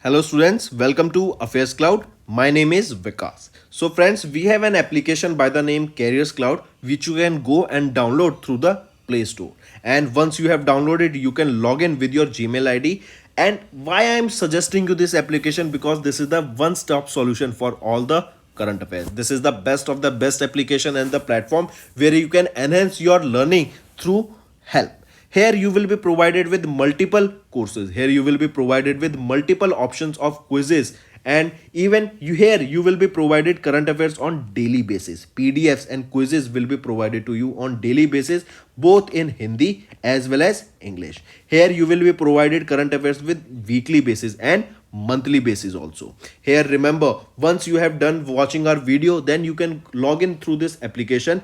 Hello students, welcome to Affairscloud. My name is Vikas. So friends, we have an application by the name Careers Cloud which you can go and download through the Play Store. And once you have downloaded, you can log in with your Gmail ID. And why I am suggesting you this application, because this is the one-stop solution for all the current affairs. This is the best of the best application and the platform where you can enhance your learning through help. Here you will be provided with multiple courses. Here you will be provided with multiple options of quizzes, and even you will be provided current affairs on daily basis. PDFs and quizzes will be provided to you on daily basis, both in Hindi as well as English. Here you will be provided current affairs with weekly basis and monthly basis also. Here remember, once you have done watching our video, then you can log in through this application,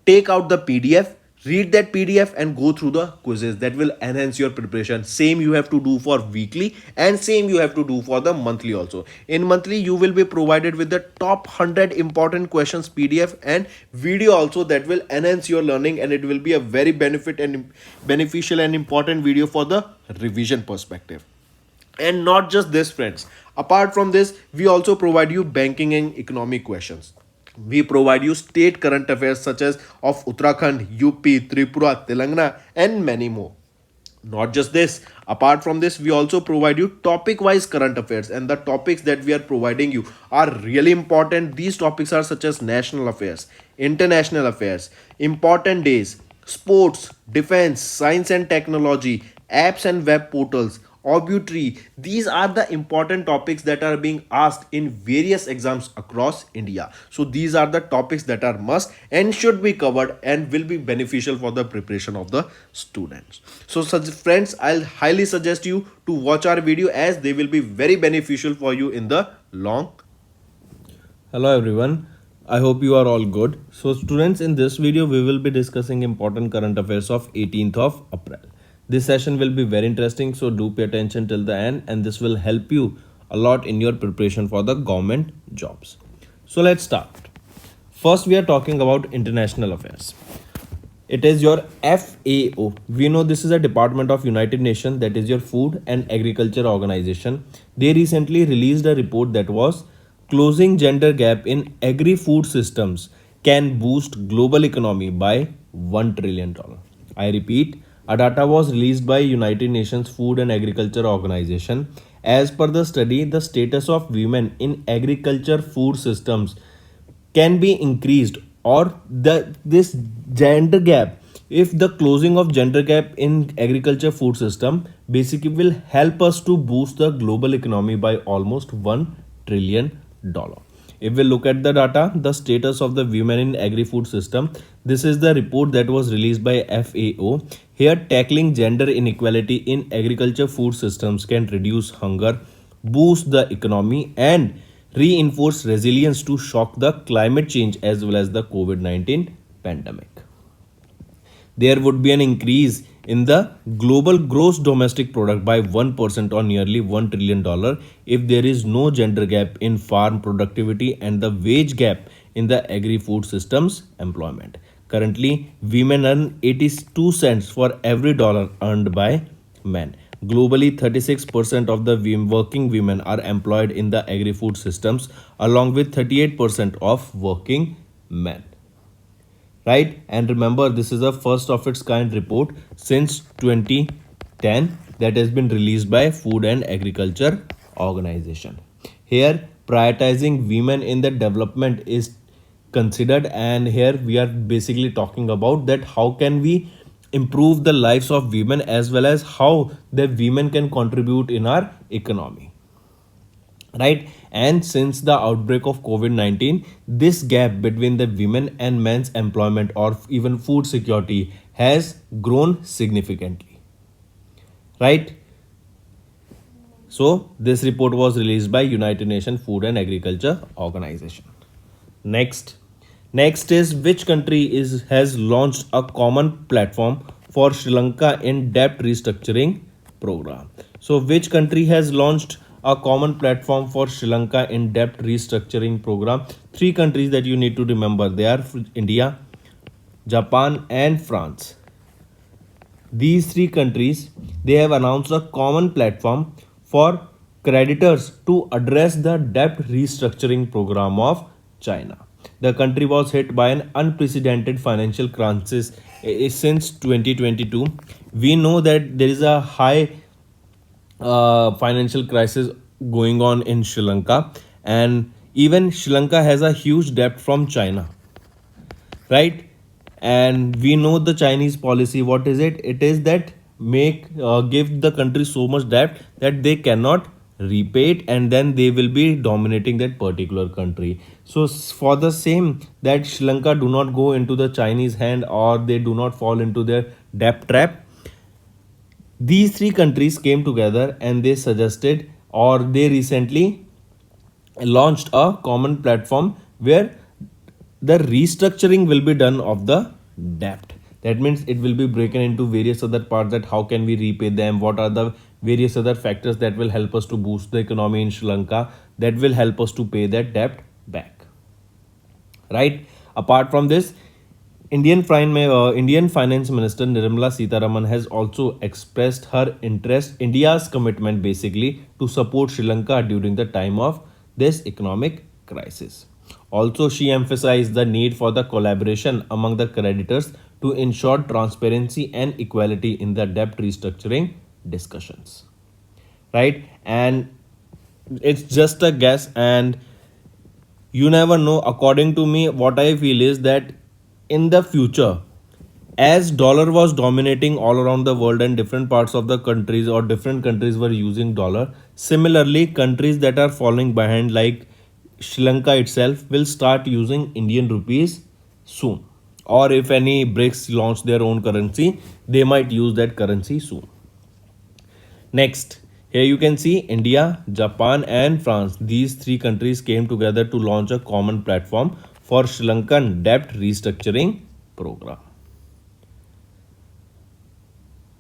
take out the PDF, read that PDF and go through the quizzes. That will enhance your preparation. Same you have to do for weekly and same you have to do for the monthly also. In monthly you will be provided with the top 100 important questions PDF and video also, that will enhance your learning, and it will be a very beneficial and important video for the revision perspective. And not just this friends, apart from this we also provide you banking and economic questions. We provide you state current affairs such as of Uttarakhand, UP, Tripura, Telangana, and many more. Not just this, apart from this, we also provide you topic wise current affairs, and the topics that we are providing you are really important. These topics are such as national affairs, international affairs, important days, sports, defense, science and technology, apps and web portals, obituary. These are the important topics that are being asked in various exams across India. So these are the topics that are must and should be covered and will be beneficial for the preparation of the students. So such friends, I'll highly suggest you to watch our video, as they will be very beneficial for you in the long. Hello everyone, I hope you are all good. So students, in this video we will be discussing important current affairs of 18th of April. This session will be very interesting, so do pay attention till the end, and this will help you a lot in your preparation for the government jobs. So let's start. First we are talking about international affairs. It is your FAO. We know this is a department of United Nations, that is your Food and Agriculture Organization. They recently released a report that was closing gender gap in agri-food systems can boost global economy by $1 trillion. I repeat, a data was released by United Nations Food and Agriculture Organization. As per the study, the status of women in agriculture food systems can be increased, or this gender gap, if the closing of gender gap in agriculture food system basically will help us to boost the global economy by almost $1 trillion. If we look at the data, the status of the women in agri-food system, this is the report that was released by FAO. Here, tackling gender inequality in agriculture food systems can reduce hunger, boost the economy, and reinforce resilience to shock the climate change as well as the COVID-19 pandemic. There would be an increase in the global gross domestic product by 1% or nearly $1 trillion if there is no gender gap in farm productivity and the wage gap in the agri-food systems employment. Currently, women earn 82 cents for every dollar earned by men. Globally, 36% of the working women are employed in the agri-food systems, along with 38% of working men. Right? And remember, this is a first of its kind report since 2010 that has been released by Food and Agriculture Organization. Here, prioritizing women in the development is considered, and here we are basically talking about that how can we improve the lives of women as well as how the women can contribute in our economy. Right? And since the outbreak of COVID-19, this gap between the women and men's employment or even food security has grown significantly. Right? So this report was released by United Nations Food and Agriculture Organization. Next is which country has launched a common platform for Sri Lanka in debt restructuring program. So which country has launched a common platform for Sri Lanka in debt restructuring program? Three countries that you need to remember, they are India, Japan and France. These three countries, they have announced a common platform for creditors to address the debt restructuring program of China. The country was hit by an unprecedented financial crisis since 2022. We know that there is a high financial crisis going on in Sri Lanka, and even Sri Lanka has a huge debt from China, right? And we know the Chinese policy. What is it? It is that make give the country so much debt that they cannot repay it, and then they will be dominating that particular country. So for the same, that Sri Lanka do not go into the Chinese hand, or they do not fall into their debt trap, these three countries came together and they suggested, or they recently launched a common platform where the restructuring will be done of the debt. That means it will be broken into various other parts, that how can we repay them, what are the various other factors that will help us to boost the economy in Sri Lanka, that will help us to pay that debt back, right? Apart from this, Indian Finance Minister Nirmala Sitharaman has also expressed her interest, India's commitment basically, to support Sri Lanka during the time of this economic crisis. Also, she emphasized the need for the collaboration among the creditors to ensure transparency and equality in the debt restructuring discussions, right? And it's just a guess, and you never know. According to me, what I feel is that in the future, as dollar was dominating all around the world and different parts of the countries, or different countries were using dollar, similarly countries that are falling behind like Sri Lanka itself will start using Indian rupees soon, or if any BRICS launch their own currency, they might use that currency soon. Next, here you can see India, Japan, and France. These three countries came together to launch a common platform for Sri Lankan debt restructuring program.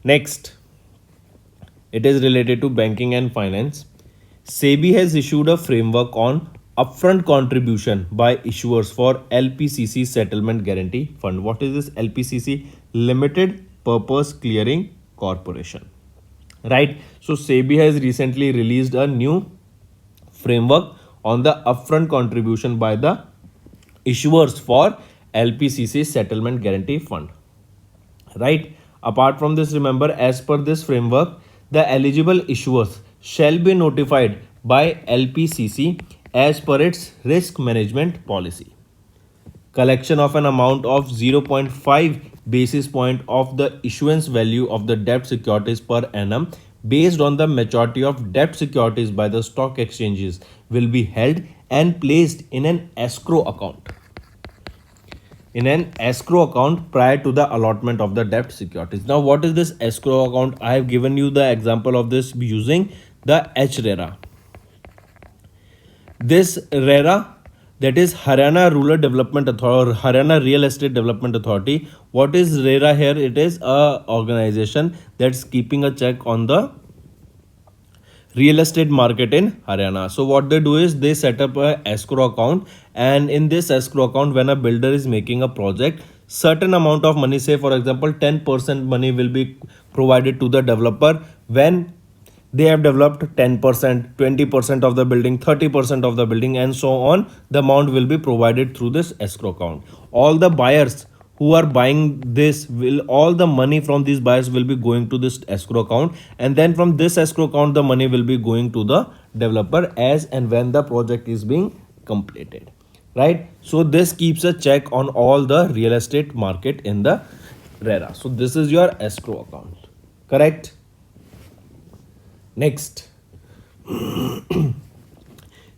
Next, it is related to banking and finance. SEBI has issued a framework on upfront contribution by issuers for LPCC Settlement Guarantee Fund. What is this LPCC? Limited Purpose Clearing Corporation. Right? So SEBI has recently released a new framework on the upfront contribution by the issuers for LPCC Settlement Guarantee Fund. Right? Apart from this, remember, as per this framework, the eligible issuers shall be notified by LPCC as per its risk management policy. Collection of an amount of 0.5 basis point of the issuance value of the debt securities per annum based on the maturity of debt securities by the stock exchanges will be held and placed in an escrow account. In an escrow account prior to the allotment of the debt securities. Now, what is this escrow account? I have given you the example of this using the HRERA. This RERA, that is Haryana Rural Development Authority, or Haryana Real Estate Development Authority. What is RERA here? It is a organization that's keeping a check on the real estate market in Haryana. So what they do is they set up a escrow account, and in this escrow account, when a builder is making a project, certain amount of money, say for example 10% money, will be provided to the developer when they have developed 10%, 20% of the building, 30% of the building, and so on. The amount will be provided through this escrow account. All the buyers who are buying this, will all the money from these buyers will be going to this escrow account, and then from this escrow account the money will be going to the developer as and when the project is being completed, right? So this keeps a check on all the real estate market in the RERA. So this is your escrow account, correct? Next,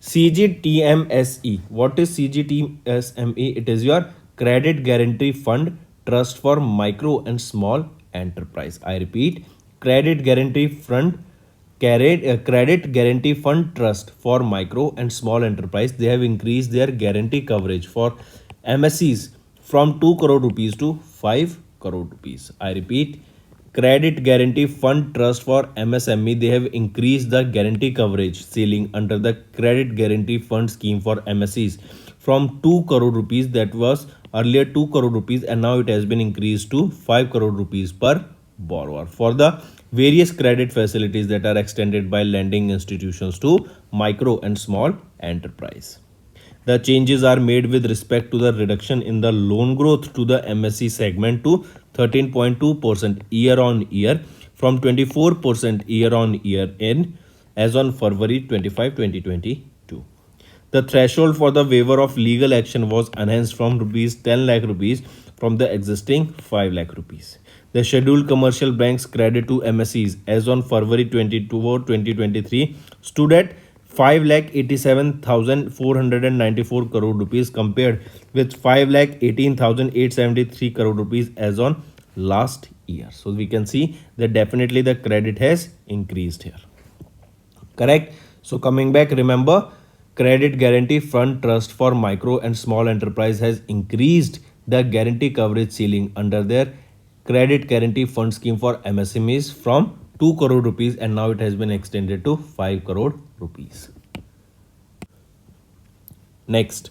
CGTMSE. What is CGTMSE? It is your Credit Guarantee Fund Trust for Micro and Small Enterprise. I repeat, Credit Guarantee Fund Credit Guarantee Fund Trust for Micro and Small Enterprise. They have increased their guarantee coverage for MSEs from 2 crore rupees to 5 crore rupees. I repeat, Credit Guarantee Fund Trust for MSME, they have increased the guarantee coverage ceiling under the Credit Guarantee Fund scheme for MSEs from 2 crore rupees, that was earlier 2 crore rupees, and now it has been increased to 5 crore rupees per borrower for the various credit facilities that are extended by lending institutions to micro and small enterprise. The changes are made with respect to the reduction in the loan growth to the MSE segment to 13.2% year on year from 24% year on year in as on February 25, 2022. The threshold for the waiver of legal action was enhanced from rupees 10 lakh rupees from the existing 5 lakh rupees. The scheduled commercial banks credit to MSEs as on February 22, 2023 stood at 5,87,494 crore rupees compared with 5,18,873 crore rupees as on last year. So we can see that definitely the credit has increased here. Correct. So coming back, remember, credit guarantee fund trust for micro and small enterprise has increased the guarantee coverage ceiling under their credit guarantee fund scheme for MSMEs from 2 crore rupees and now it has been extended to 5 crore rupees. Next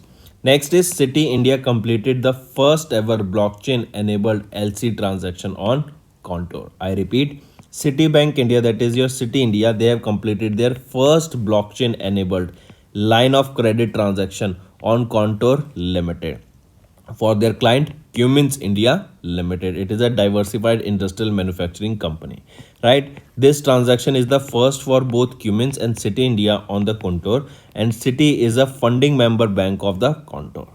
is City India completed the first ever blockchain enabled LC transaction on Contour. I repeat, Citibank India, that is your City India, they have completed their first blockchain enabled line of credit transaction on Contour Limited for their client Cummins India Limited. It is a diversified industrial manufacturing company, right? This transaction is the first for both Cummins and City India on the Contour, and City is a funding member bank of the Contour.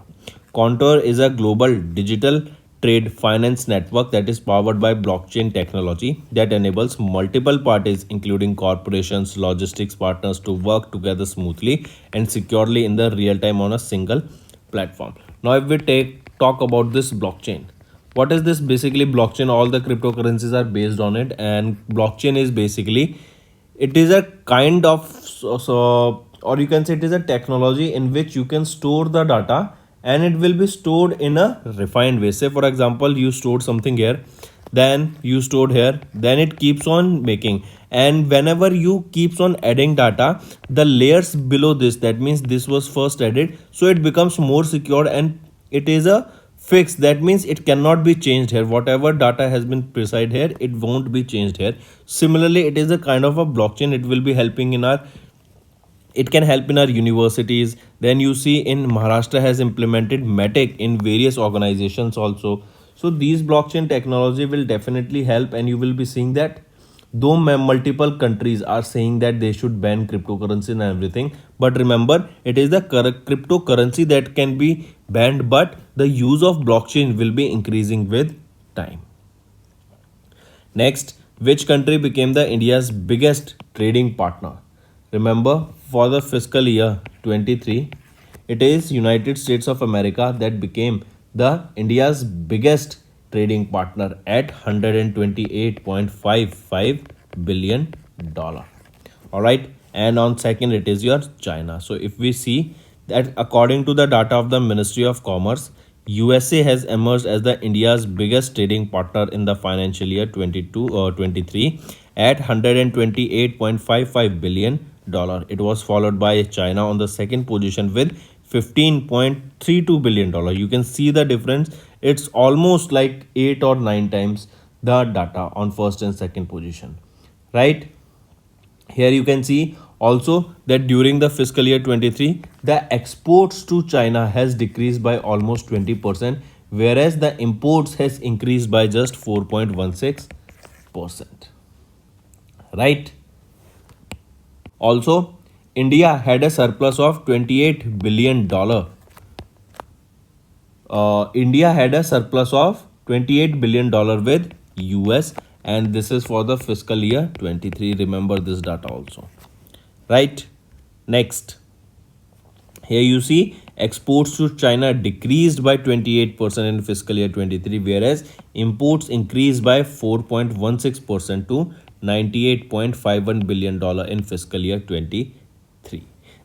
Contour is a global digital trade finance network that is powered by blockchain technology that enables multiple parties including corporations, logistics partners to work together smoothly and securely in the real time on a single platform. Now if we talk about this blockchain, what is this? Basically blockchain, all the cryptocurrencies are based on it, and blockchain is basically, it is a kind of or you can say it is a technology in which you can store the data and it will be stored in a refined way. Say for example, you stored something here, then you stored here, then it keeps on making, and whenever you keeps on adding data, the layers below this, that means this was first added, so it becomes more secure and it is a fix, that means it cannot be changed here. Whatever data has been preside here, it won't be changed here. Similarly, it is a kind of a blockchain. It will be helping in our, it can help in our universities. Then you see in Maharashtra has implemented METIC in various organizations also. So these blockchain technology will definitely help, and you will be seeing that though multiple countries are saying that they should ban cryptocurrency and everything, but remember, it is the cryptocurrency that can be banned, but the use of blockchain will be increasing with time. Next, which country became the India's biggest trading partner? Remember, for the fiscal year 23, it is United States of America that became the India's biggest trading partner at $128.55 billion. All right, and on second it is your China. So if we see that according to the data of the Ministry of Commerce, USA has emerged as the India's biggest trading partner in the financial year 22 or 23 at $128.55 billion. It was followed by China on the second position with $15.32 billion. You can see the difference. It's almost like 8 or 9 times the data on first and second position, right? Here you can see also that during the fiscal year 23, the exports to China has decreased by almost 20%, whereas the imports has increased by just 4.16%, right? Also, India had a surplus of $28 billion. India had a surplus of $28 billion with US, and this is for the fiscal year 23. Remember this data also, right? Next, here you see exports to China decreased by 28% in fiscal year 23, whereas imports increased by 4.16% to $98.51 billion in fiscal year 23.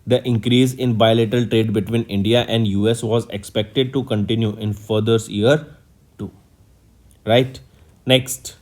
The increase in bilateral trade between India and US was expected to continue in further year 2, right? Next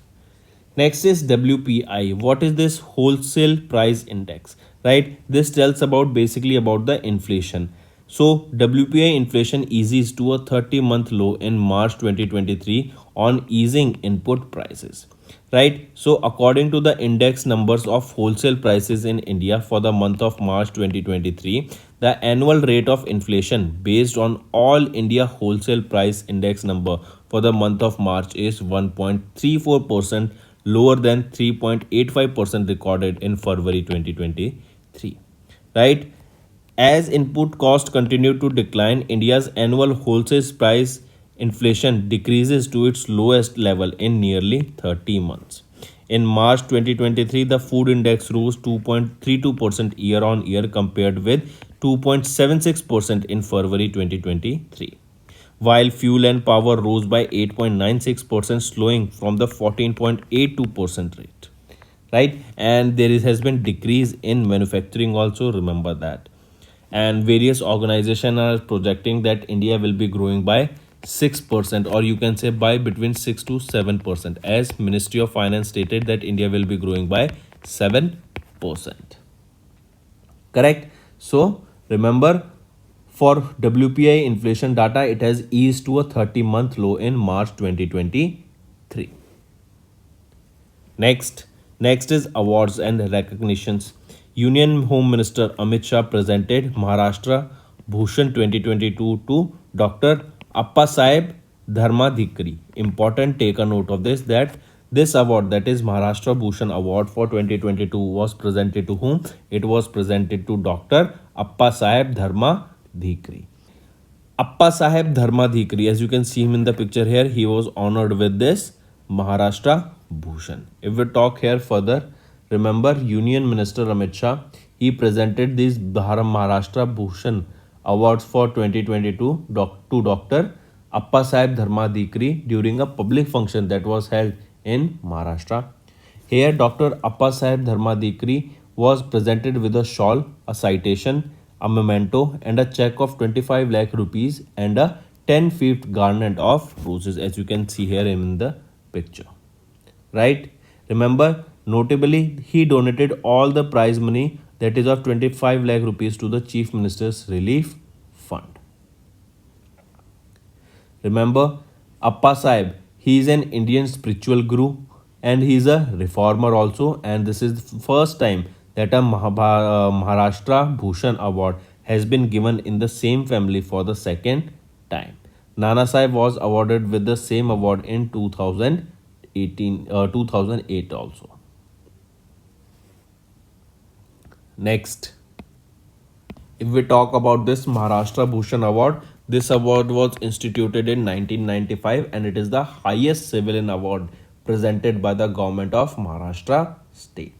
is WPI. What is this? Wholesale price index, right? This tells about basically about the inflation. So WPI inflation eases to a 30-month low in March 2023 on easing input prices. right? So according to the index numbers of wholesale prices in India for the month of March 2023, the annual rate of inflation based on all India wholesale price index number for the month of March is 1.34%, lower than 3.85% recorded in February 2023, right? As input cost continue to decline, India's annual wholesale price inflation decreases to its lowest level in nearly 30 months. In March 2023, the food index rose 2.32% year on year compared with 2.76% in February 2023, while fuel and power rose by 8.96%, slowing from the 14.82% rate, right? And has been decrease in manufacturing also, remember that. And various organizations are projecting that India will be growing by 6%, or you can say by between 6 to 7%, as Ministry of Finance stated that India will be growing by 7%, correct? So remember, for WPI inflation data, it has eased to a 30-month low in March 2023. Next is awards and recognitions. Union Home Minister Amit Shah presented Maharashtra Bhushan 2022 to Dr. Appa Saheb Dharmadhikri. Important, take a note of this, that this award, that is Maharashtra Bhushan Award for 2022, was presented to whom? It was presented to Dr. Appa Saheb Dharmadhikri. Appa Saheb Dharmadhikri, as you can see him in the picture here, he was honored with this Maharashtra Bhushan. If we talk here further, remember Union Minister Amit Shah, he presented these Maharashtra Bhushan awards for 2022 to Dr. Appa Saheb Dharmadhikri during a public function that was held in Maharashtra. Here, Dr. Appa Saheb Dharmadhikri was presented with a shawl, a citation, a memento, and a check of 25 lakh rupees and a 10-feet garland of roses, as you can see here in the picture, right? Remember, notably, he donated all the prize money, that is of 25 lakh rupees, to the Chief Minister's Relief Fund. Remember, Appa Sahib, he is an Indian spiritual guru and he is a reformer also, and this is the first time that a Maharashtra Bhushan Award has been given in the same family for the second time. Nana Sahib was awarded with the same award in 2008 also. Next, if we talk about this Maharashtra Bhushan Award, this award was instituted in 1995 and it is the highest civilian award presented by the government of Maharashtra state.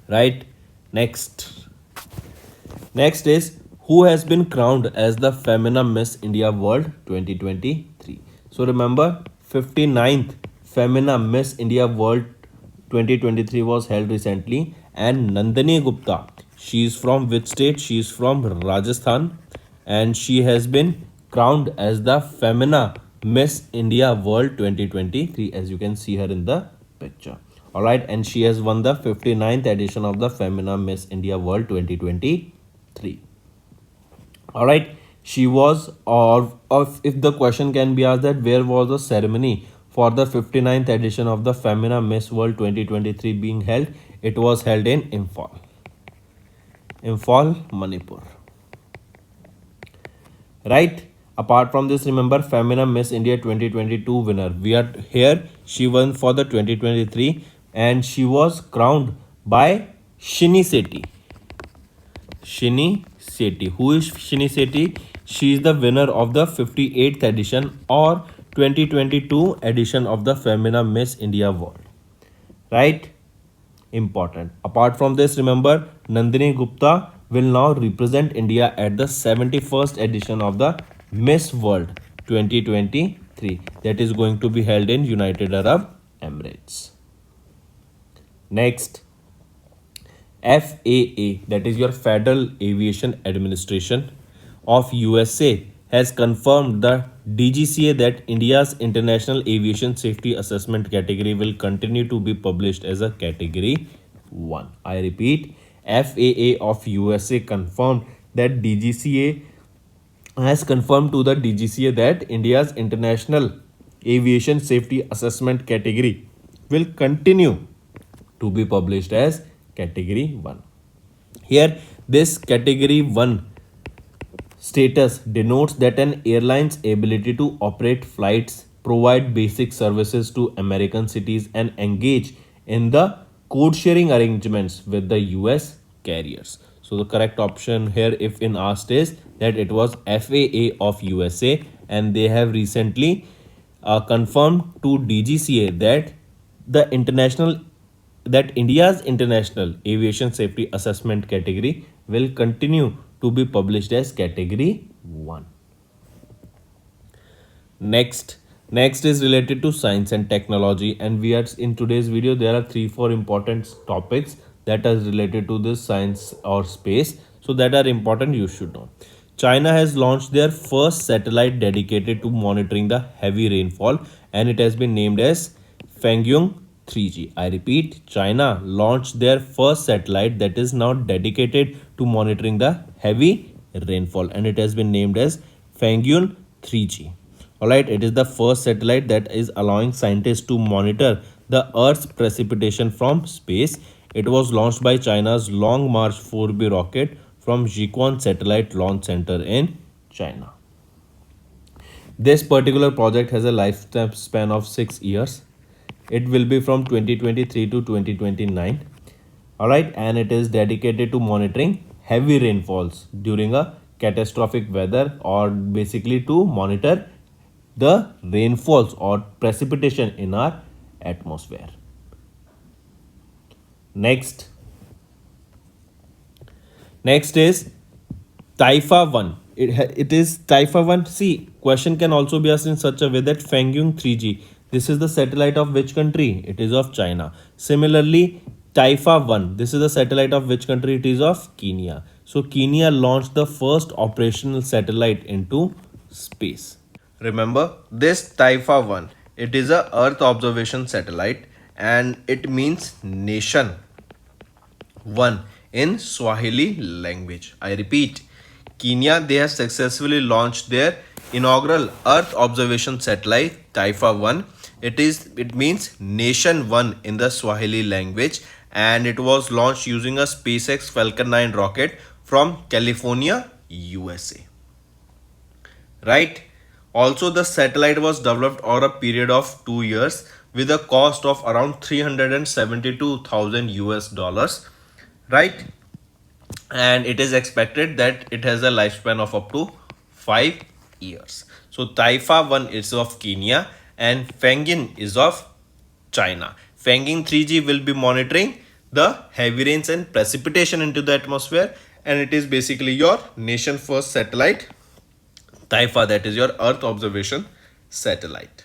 Right? Next is who has been crowned as the Femina Miss India World 2023. So remember, 59th Femina Miss India World 2023 was held recently, and Nandini Gupta, she is from which state? She is from Rajasthan, and she has been crowned as the Femina Miss India World 2023, as you can see her in the picture. Alright, and she has won the 59th edition of the Femina Miss India World 2023. Alright, she was, or if the question can be asked, that where was the ceremony for the 59th edition of the Femina Miss World 2023 being held? It was held in Imphal, Manipur. Right? Apart from this, remember Femina Miss India 2022 winner. We are here. She won for the 2023 and she was crowned by Shini Sethi. Shini Sethi. Who is Shini Sethi? She is the winner of the 58th edition or 2022 edition of the Femina Miss India World. Right? Important. Apart from this, remember Nandini Gupta will now represent India at the 71st edition of the Miss World 2023 that is going to be held in United Arab Emirates. Next, FAA, that is your Federal Aviation Administration of USA, has confirmed the DGCA that India's International Aviation Safety Assessment category will continue to be published as a Category 1. I repeat, FAA of USA confirmed that DGCA has confirmed to the DGCA that India's International Aviation Safety Assessment category will continue to be published as category 1. Here, this category 1 status denotes that an airline's ability to operate flights, provide basic services to American cities, and engage in the code sharing arrangements with the US carriers. So the correct option here, if in asked, is that it was FAA of USA, and they have recently confirmed to DGCA that India's international aviation safety assessment category will continue to be published as category 1. Next is related to science and technology, and we are in today's video. There are 3-4 important topics that are related to this science or space, so that are important, you should know. China has launched their first satellite dedicated to monitoring the heavy rainfall, and it has been named as Fangyong 3G. I repeat, China launched their first satellite that is now dedicated to monitoring the heavy rainfall, and it has been named as Fangyong 3G. Alright, it is the first satellite that is allowing scientists to monitor the Earth's precipitation from space. It was launched by China's Long March 4B rocket from Jiuquan Satellite Launch Center in China. This particular project has a lifespan of 6 years. It will be from 2023 to 2029. Alright, and it is dedicated to monitoring heavy rainfalls during a catastrophic weather, or basically to monitor the rainfalls or precipitation in our atmosphere. Next is Taifa 1. It is Taifa 1. See, question can also be asked in such a way that Fangyong 3G. This is the satellite of which country? It is of China. Similarly, Taifa 1. This is the satellite of which country? It is of Kenya. So Kenya launched the first operational satellite into space. Remember this Taifa 1, it is a Earth observation satellite and it means nation 1 in Swahili language. I repeat, Kenya, they have successfully launched their inaugural Earth observation satellite Taifa 1. It means nation 1 in the Swahili language, and it was launched using a SpaceX Falcon 9 rocket from California, USA. Right? Also, the satellite was developed over a period of 2 years with a cost of around 372,000 US dollars. Right? And it is expected that it has a lifespan of up to 5 years. So Taifa 1 is of Kenya and Fangyong is of China. Fangyong 3G will be monitoring the heavy rains and precipitation into the atmosphere, and it is basically your nation first satellite. Taifa, that is your Earth observation satellite.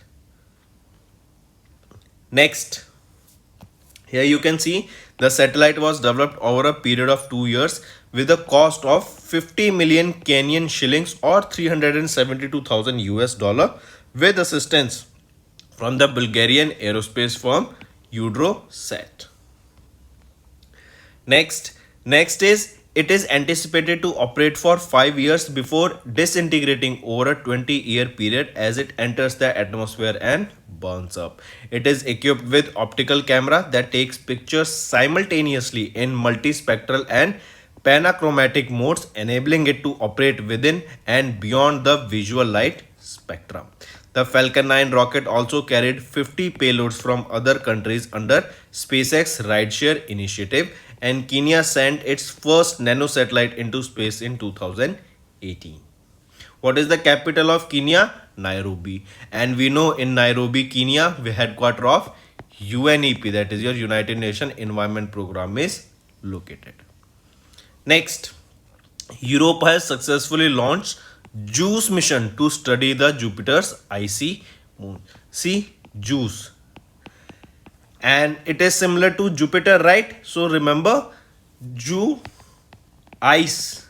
Next, here you can see the satellite was developed over a period of 2 years with a cost of 50 million Kenyan shillings or 372,000 US dollar with assistance from the Bulgarian aerospace firm Eudrosat. Next is it is anticipated to operate for 5 years before disintegrating over a 20-year period as it enters the atmosphere and burns up. It is equipped with optical camera that takes pictures simultaneously in multispectral and panachromatic modes, enabling it to operate within and beyond the visual light spectrum. The Falcon 9 rocket also carried 50 payloads from other countries under SpaceX Rideshare initiative, and Kenya sent its first nanosatellite into space in 2018. What is the capital of Kenya? Nairobi. And we know in Nairobi, Kenya, the headquarters of UNEP, that is your United Nations Environment Program, is located. Next, Europe has successfully launched JUICE mission to study the Jupiter's icy moon. See, JUICE. And it is similar to Jupiter, right? So remember, ice.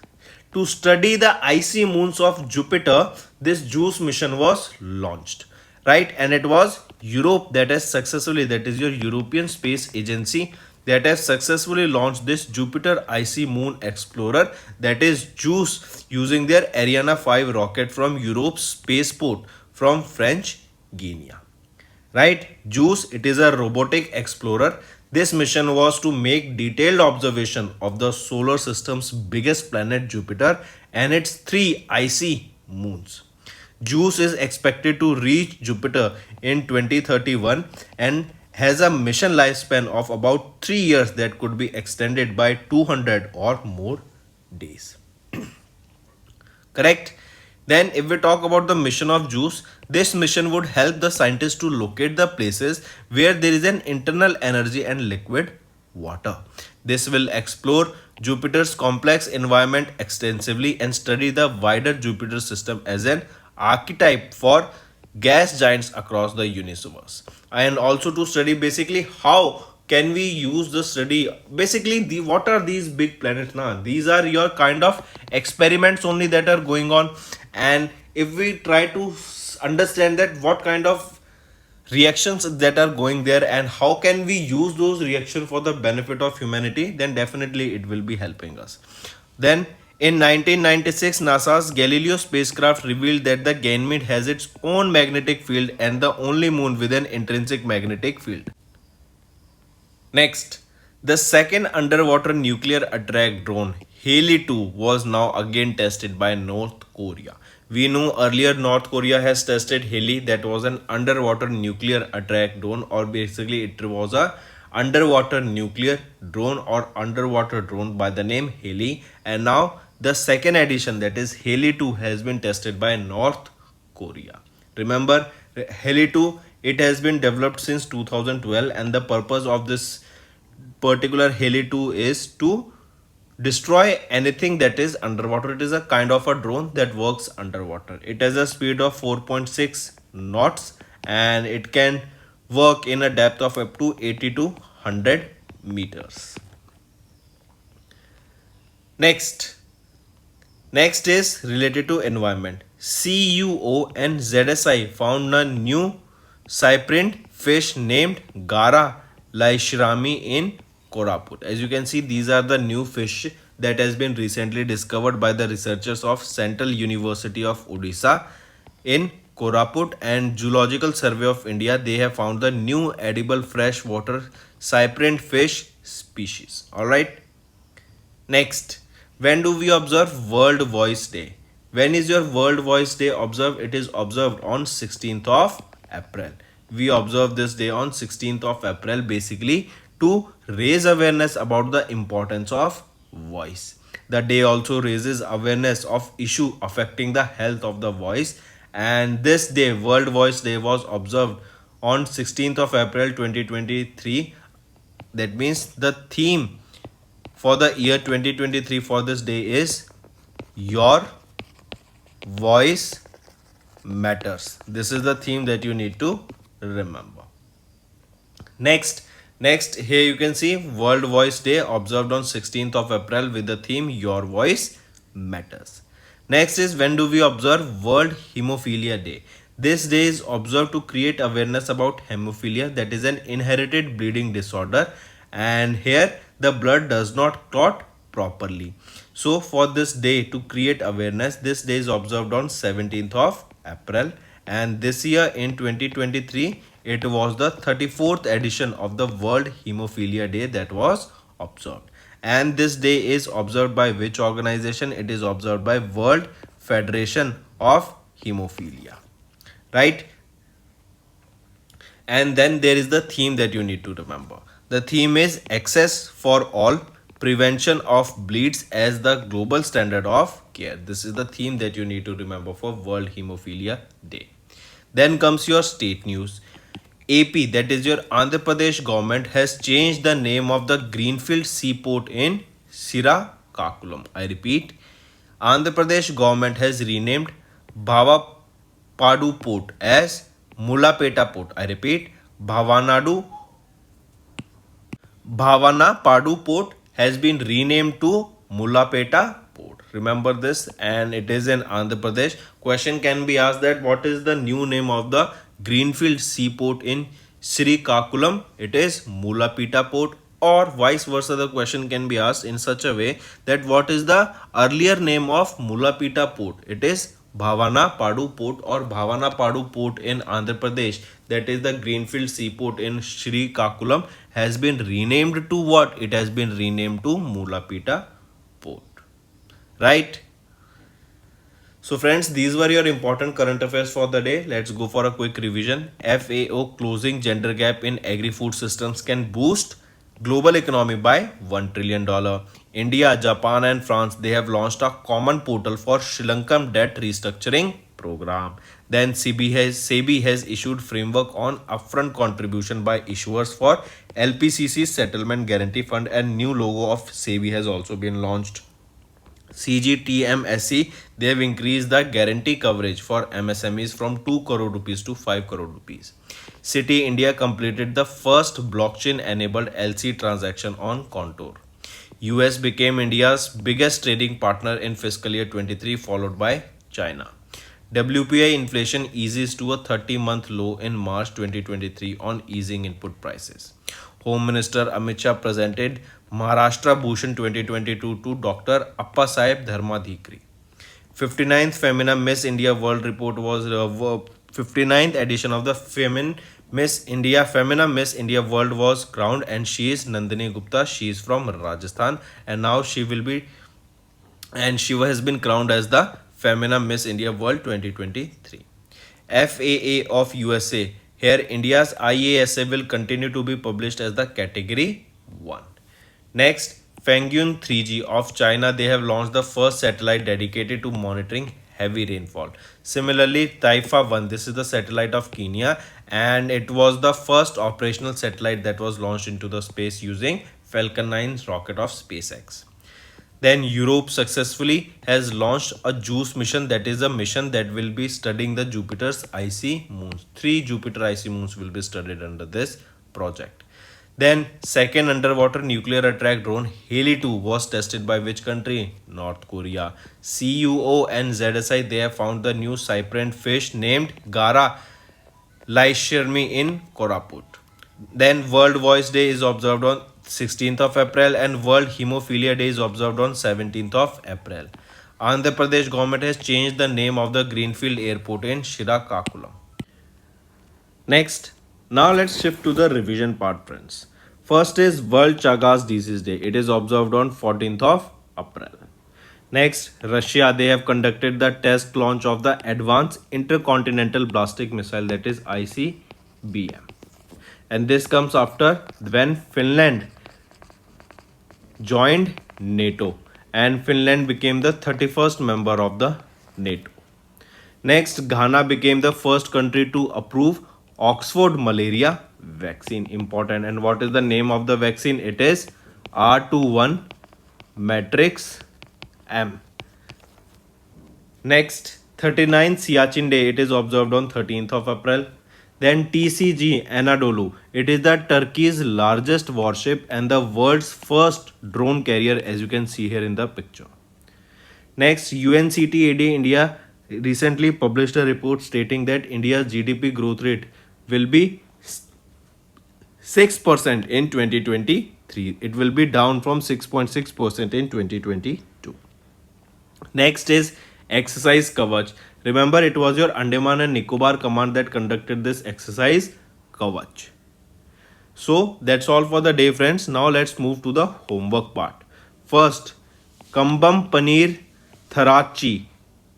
To study the icy moons of Jupiter, this JUICE mission was launched, right? And it was Europe that has successfully, that is your European Space Agency, that has successfully launched this Jupiter Icy Moon Explorer, that is JUICE, using their Ariane 5 rocket from Europe's spaceport from French Guiana. right? JUICE, it is a robotic explorer. This mission was to make detailed observation of the solar system's biggest planet Jupiter and its three icy moons. JUICE is expected to reach Jupiter in 2031 and has a mission lifespan of about 3 years that could be extended by 200 or more days. Correct? Then if we talk about the mission of JUICE, this mission would help the scientists to locate the places where there is an internal energy and liquid water. This will explore Jupiter's complex environment extensively and study the wider Jupiter system as an archetype for gas giants across the universe, and also to study basically how can we use the study basically the what are these big planets now. These are your kind of experiments only that are going on, and if we try to understand that what kind of reactions that are going there and how can we use those reactions for the benefit of humanity, then definitely it will be helping us. Then in 1996, NASA's Galileo spacecraft revealed that the Ganymede has its own magnetic field and the only moon with an intrinsic magnetic field. Next, the second underwater nuclear attack drone, Haley 2, was now again tested by North Korea. We know earlier North Korea has tested Haley, that was an underwater nuclear attack drone, or basically it was a underwater nuclear drone or underwater drone by the name Haley, and now the second edition, that is Haley 2, has been tested by North Korea. Remember, Haley 2, it has been developed since 2012, and the purpose of this particular Haley 2 is to destroy anything that is underwater. It is a kind of a drone that works underwater. It has a speed of 4.6 knots and it can work in a depth of up to 80 to 100 meters. Next is related to environment. CUO and ZSI found a new cyprine fish named Gara laishrami in Koraput. As you can see, these are the new fish that has been recently discovered by the researchers of Central University of Odisha in Koraput and Zoological Survey of India. They have found the new edible freshwater cyprine fish species. Alright. Next, when do we observe World Voice Day? When is your World Voice Day observed? It is observed on 16th of April. We observe this day on 16th of April basically to raise awareness about the importance of voice. The day also raises awareness of issue affecting the health of the voice, and this day, World Voice Day, was observed on 16th of April 2023. That means the theme for the year 2023 for this day is Your Voice Matters. This is the theme that you need to remember. Next here you can see World Voice Day observed on 16th of April with the theme Your Voice Matters. Next is when do we observe World Hemophilia Day? This day is observed to create awareness about hemophilia, that is an inherited bleeding disorder, and here the blood does not clot properly. So for this day to create awareness, this day is observed on 17th of April, and this year in 2023 it was the 34th edition of the World Hemophilia Day that was observed. And this day is observed by which organization? It is observed by World Federation of Hemophilia, right? And then there is the theme that you need to remember. The theme is Access for All, Prevention of Bleeds as the Global Standard of Care. This is the theme that you need to remember for World Hemophilia Day. Then comes your state news. AP, that is your Andhra Pradesh government, has changed the name of the Greenfield Seaport in Srikakulam. I repeat, Andhra Pradesh government has renamed Bhavapadu Port as Mulapeta Port. I repeat, Bhavanapadu Port has been renamed to Mulapeta Port. Remember this, and it is in Andhra Pradesh. Question can be asked that what is the new name of the Greenfield Seaport in Srikakulam? It is Mulapeta Port, or vice versa. The question can be asked in such a way that what is the earlier name of Mulapeta Port? It is Bhavanapadu Port or Bhavanapadu Port in Andhra Pradesh, that is the Greenfield Seaport in Srikakulam, has been renamed to what? It has been renamed to Mulapita Port. Right? So friends, these were your important current affairs for the day. Let's go for a quick revision. FAO closing gender gap in agri-food systems can boost global economy by $1 trillion. India, Japan and France, they have launched a common portal for Sri Lankan debt restructuring program. Then SEBI has issued framework on upfront contribution by issuers for LPCC settlement guarantee fund, and new logo of SEBI has also been launched. CGTMSE, they have increased the guarantee coverage for MSMEs from 2 crore rupees to 5 crore rupees. City India completed the first blockchain enabled LC transaction on Contour. US became India's biggest trading partner in fiscal year 23, followed by China. WPI inflation eases to a 30-month low in March 2023 on easing input prices. Home Minister Amit Shah presented Maharashtra Bhushan 2022 to Dr. Appa Sahib Dharmadhikri. 59th Femina Miss India World Report was 59th edition of the Femina Miss India World was crowned, and she is Nandini Gupta. She is from Rajasthan, and now she has been crowned as the Femina Miss India World 2023. FAA of USA. Here India's IASA will continue to be published as the category 1. Next, Fangyun 3G of China, they have launched the first satellite dedicated to monitoring heavy rainfall. Similarly, Taifa 1, this is the satellite of Kenya, and it was the first operational satellite that was launched into the space using Falcon 9 rocket of SpaceX. Then Europe successfully has launched a JUICE mission, that is a mission that will be studying the Jupiter's icy moons. 3 Jupiter icy moons will be studied under this project. Then second underwater nuclear attack drone Haley 2 was tested by which country? North Korea. CUO and ZSI, they have found the new cypress fish named Gara Laishirmi in Koraput. Then World Voice Day is observed on 16th of April and World Hemophilia Day is observed on 17th of April. Andhra Pradesh government has changed the name of the Greenfield Airport in Srikakulam. Next, now let's shift to the revision part, friends. First is World Chagas Disease Day. It is observed on 14th of April. Next, Russia, they have conducted the test launch of the Advanced Intercontinental Ballistic Missile, that is ICBM. And this comes after when Finland joined NATO, and Finland became the 31st member of the NATO. Next, Ghana became the first country to approve Oxford malaria vaccine. Important. And what is the name of the vaccine? It is R21 Matrix M. Next, 39th Siachen Day. It is observed on 13th of April. Then TCG Anadolu. It is the Turkey's largest warship and the world's first drone carrier, as you can see here in the picture. Next, UNCTAD India recently published a report stating that India's GDP growth rate will be 6% in 2023. It will be down from 6.6% in 2022. Next is exercise Kavach. Remember, it was your Andaman and Nicobar command that conducted this exercise Kavach. So that's all for the day, friends. Now let's move to the homework part. First, Kambam Paneer Tharachi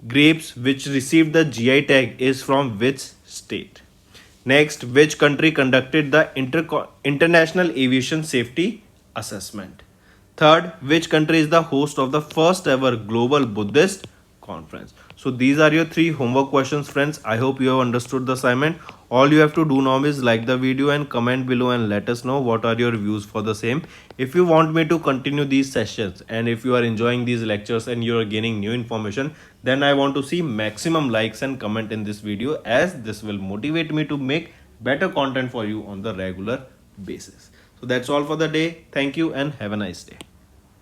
grapes which received the GI tag is from which state? Next, which country conducted the International Aviation Safety Assessment? Third, which country is the host of the first ever Global Buddhist Conference? So these are your 3 homework questions, friends. I hope you have understood the assignment. All you have to do now is like the video and comment below and let us know what are your views for the same. If you want me to continue these sessions and if you are enjoying these lectures and you are gaining new information, then I want to see maximum likes and comment in this video, as this will motivate me to make better content for you on the regular basis. So that's all for the day. Thank you and have a nice day.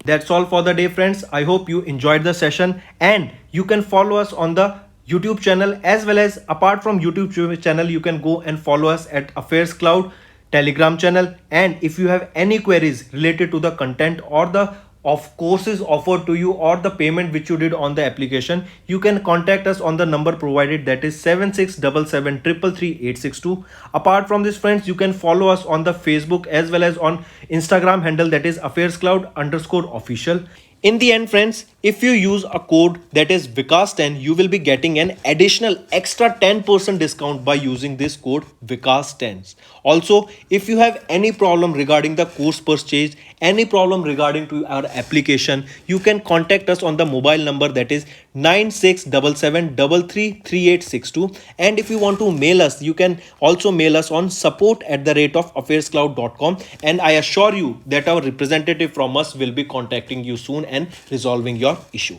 That's all for the day, friends. I hope you enjoyed the session, and you can follow us on the YouTube channel, as well as apart from YouTube channel, you can go and follow us at Affairscloud Telegram channel. And if you have any queries related to the content or the of courses offered to you or the payment which you did on the application, you can contact us on the number provided, that is 7677333862. Apart from this friends, you can follow us on the Facebook as well as on Instagram handle, that is Affairscloud_official. In the end friends, if you use a code that is Vikas10, you will be getting an additional extra 10% discount by using this code Vikas10. Also, if you have any problem regarding the course purchase, any problem regarding to our application, you can contact us on the mobile number, that is 9677333862. And if you want to mail us, you can also mail us on support@affairscloud.com, and I assure you that our representative from us will be contacting you soon and resolving your issue.